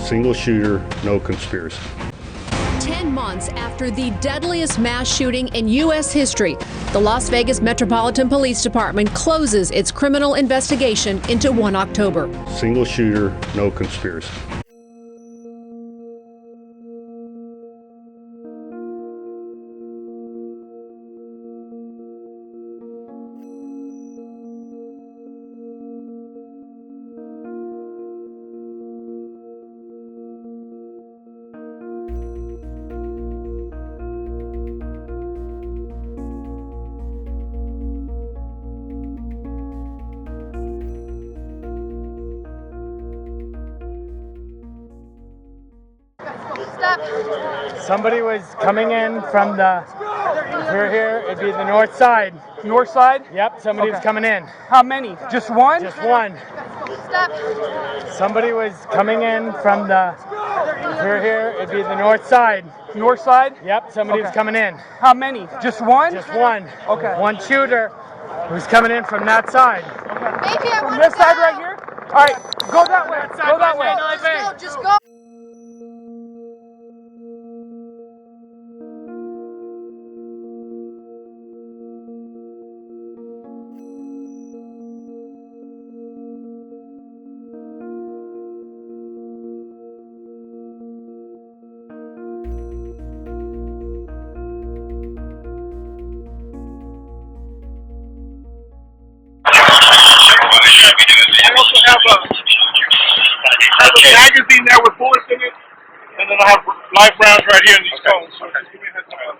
Single shooter, no conspiracy. 10 months after the deadliest mass shooting in U.S. history, the Las Vegas Metropolitan Police Department closes its criminal investigation into 1 October. Single shooter, no conspiracy. Somebody was coming in from the, here, it'd be the north side. North side? Yep, somebody was coming in. How many? Just one? Just one. Somebody was coming in from the, here, it'd be the north side. North side? Yep, somebody was coming in. How many? Just one? Just one. Okay. One shooter who's coming in from that side. Maybe from this side right here? All right, go that way. Go that way. Just go. I have a magazine there with bullets in it, and then I have live rounds right here in these cones. So just give me a heads up on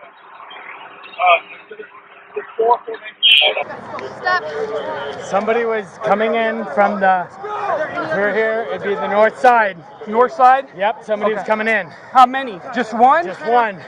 that. Somebody was coming in from the, here, it'd be the north side. North side? Yep, somebody was coming in. How many? Just one? Just one.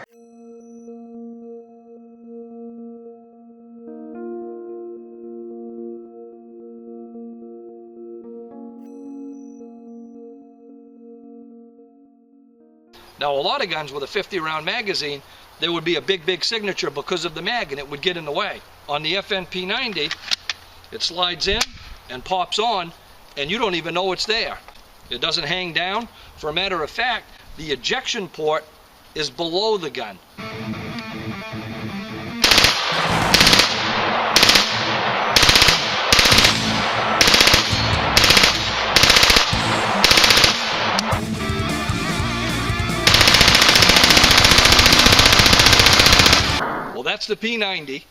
Now, a lot of guns with a 50-round magazine, there would be a big signature because of the mag, and it would get in the way. On the FNP 90, it slides in and pops on, and you don't even know it's there. It doesn't hang down. For a matter of fact, the ejection port is below the gun. Well, that's the P90.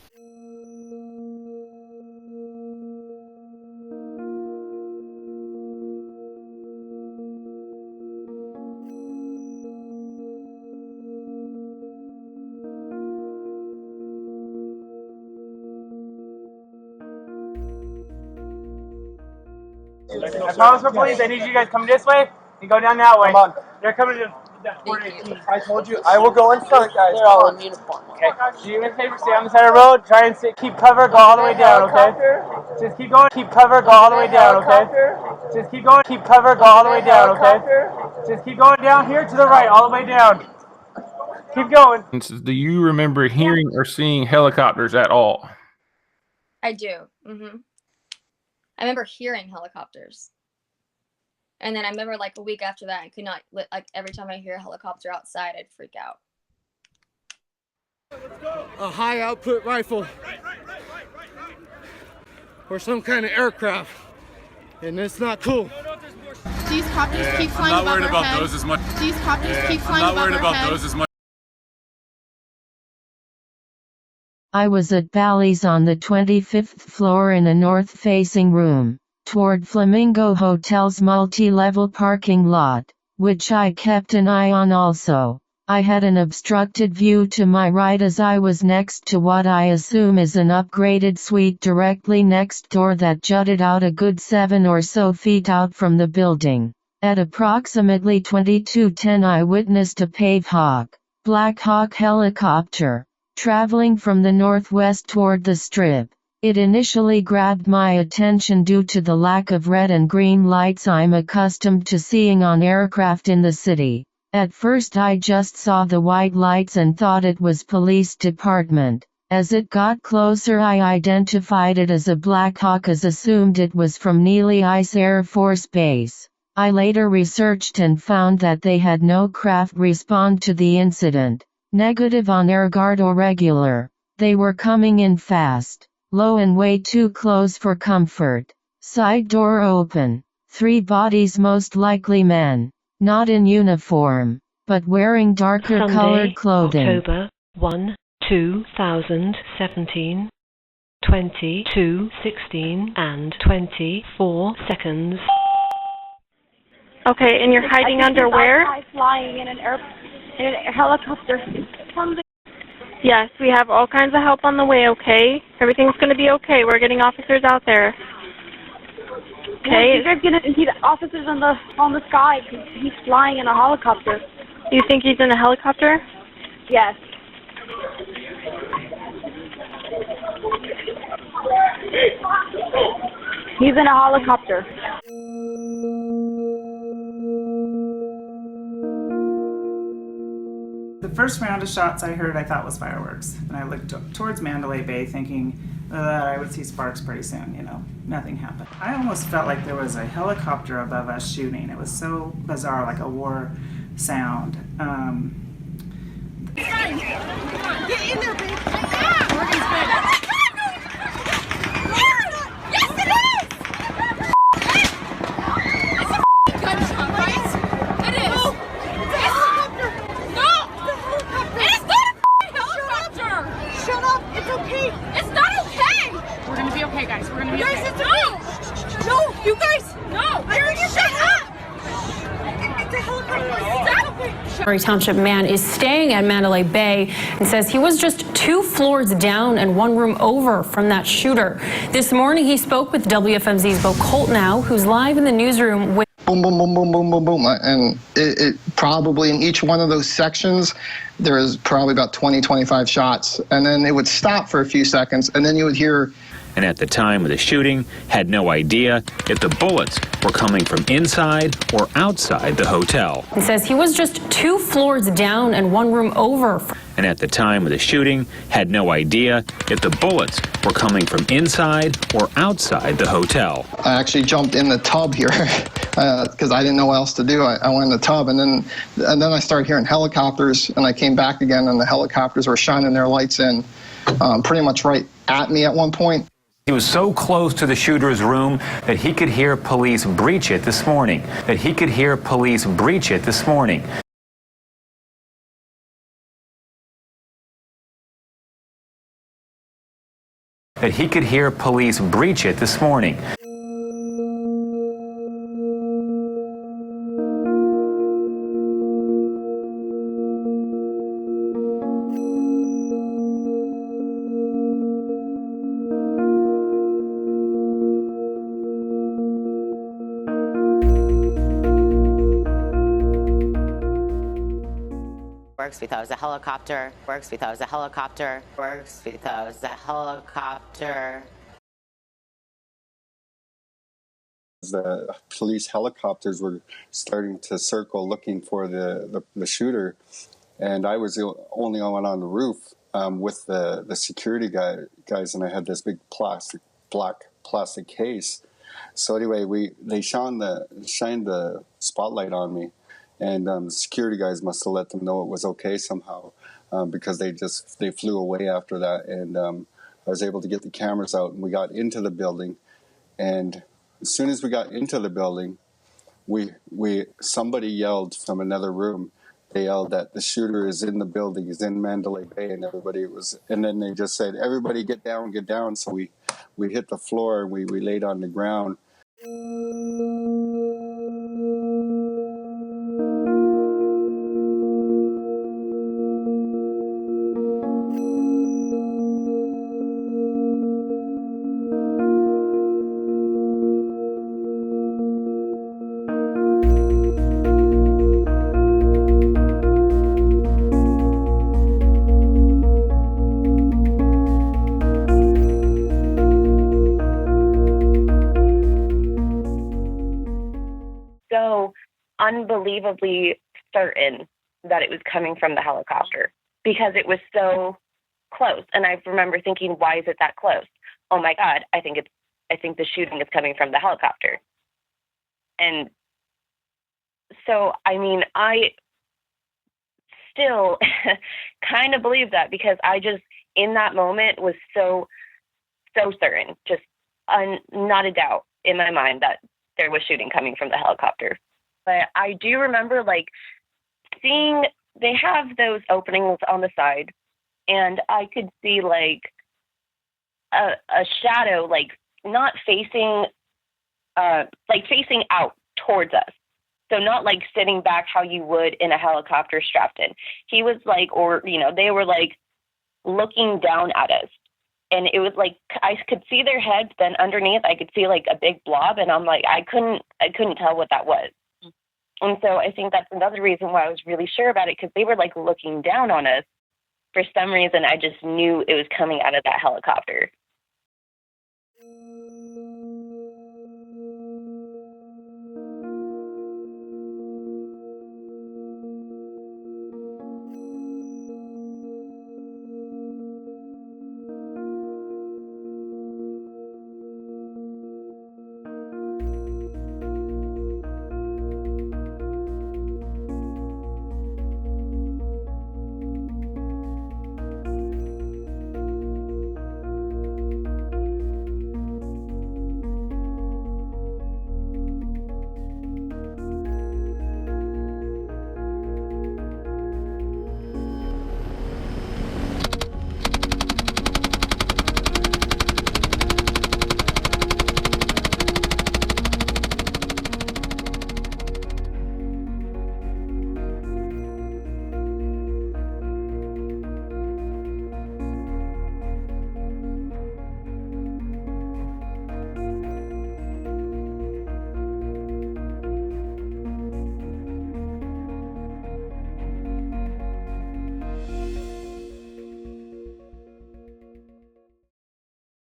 I promise for police, I need you guys come this way and go down that way. Come on. They're coming to that 418. I told you I will go in front, guys. They're all in uniform. Okay. Do you me a favor, stay on the side of the road, try and keep cover, go all the way down, okay? Just keep going, keep cover, go all the way down, okay? Just keep going, keep cover, go all the way down, okay? Just keep going down here to the right, all the way down. Keep going. Do you remember hearing or seeing helicopters at all? I do. I remember hearing helicopters. And then I remember like a week after that, I could not, like every time I hear a helicopter outside, I'd freak out. A high output rifle or some kind of aircraft, and it's not cool. These copters keep flying above our head. I'm not worried about those as much. These copters keep flying above our head. I'm not worried about those as much. I was at Bally's on the 25th floor in a north-facing room, toward Flamingo Hotel's multi-level parking lot, which I kept an eye on also. I had an obstructed view to my right as I was next to what I assume is an upgraded suite directly next door that jutted out a good 7 or so feet out from the building. At approximately 22:10 I witnessed a Black Hawk helicopter, traveling from the northwest toward the Strip. It initially grabbed my attention due to the lack of red and green lights I'm accustomed to seeing on aircraft in the city. At first I just saw the white lights and thought it was police department. As it got closer I identified it as a Black Hawk as assumed it was from Neely Ice Air Force Base. I later researched and found that they had no craft respond to the incident. Negative on air guard or regular. They were coming in fast, low and way too close for comfort. Side door open. 3 bodies, most likely men. Not in uniform, but wearing darker Sunday, colored clothing. October 1, 2017, 22:16 and 24 seconds. Okay, and you're hiding under where? Flying in a helicopter. Yes, we have all kinds of help on the way, okay? Everything's going to be okay. We're getting officers out there. Okay. You guys gonna see the officers on the sky. He's flying in a helicopter. You think he's in a helicopter? Yes. He's in a helicopter. The first round of shots I heard, I thought was fireworks, and I looked towards Mandalay Bay thinking that I would see sparks pretty soon. Nothing happened. I almost felt like there was a helicopter above us shooting. It was so bizarre, like a war sound. Get in there, babe. Yeah. Morgan's back. Yes, it is. It's a gunshot, right? It is. No. It's a helicopter. No. It's not a helicopter. Shut up. It's okay. It's not okay. We're gonna be okay, guys. We're gonna be okay. Guys, it's okay. No, you guys. No. Shut up. It's a helicopter. Stop. Murray Township man is staying at Mandalay Bay and says he was just 2 floors down and 1 room over from that shooter. This morning he spoke with WFMZ's Bo Coltnow, who's live in the newsroom with boom, boom, boom, boom, boom, boom, boom. And it probably in each one of those sections, there is probably about 20, 25 shots. And then it would stop for a few seconds, and then you would hear. And at the time of the shooting, had no idea if the bullets were coming from inside or outside the hotel. He says he was just 2 floors down and 1 room over. And at the time of the shooting, had no idea if the bullets were coming from inside or outside the hotel. I actually jumped in the tub here because I didn't know what else to do. I went in the tub, and then I started hearing helicopters, and I came back again, and the helicopters were shining their lights in pretty much right at me at one point. He was so close to the shooter's room that he could hear police breach it this morning. That he could hear police breach it this morning. That he could hear police breach it this morning. Works, we thought it was a helicopter. Works, we thought it was a helicopter. Works, we thought it was a helicopter. The police helicopters were starting to circle looking for the shooter, and I was the only one on the roof with the security guys, and I had this big black plastic case. So anyway, they shined the spotlight on me. And the security guys must have let them know it was okay somehow, because they flew away after that. And I was able to get the cameras out, and we got into the building. And as soon as we got into the building, somebody yelled from another room. They yelled that the shooter is in the building, he's in Mandalay Bay, and and then they just said, "Everybody get down, get down." So we hit the floor, and we laid on the ground. Unbelievably certain that it was coming from the helicopter because it was so close. And I remember thinking, why is it that close? Oh my God, I think the shooting is coming from the helicopter. And so, I mean, I still kind of believe that because I just, in that moment, was so certain, just not a doubt in my mind that there was shooting coming from the helicopter. But I do remember, like, seeing they have those openings on the side, and I could see, like, a shadow, like, not facing, like, facing out towards us. So not, like, sitting back how you would in a helicopter strapped in. He was, like, or, you know, they were, like, looking down at us. And it was, like, I could see their heads, then underneath I could see, like, a big blob, and I'm, like, I couldn't tell what that was. And so I think that's another reason why I was really sure about it, because they were, like, looking down on us. For some reason, I just knew it was coming out of that helicopter.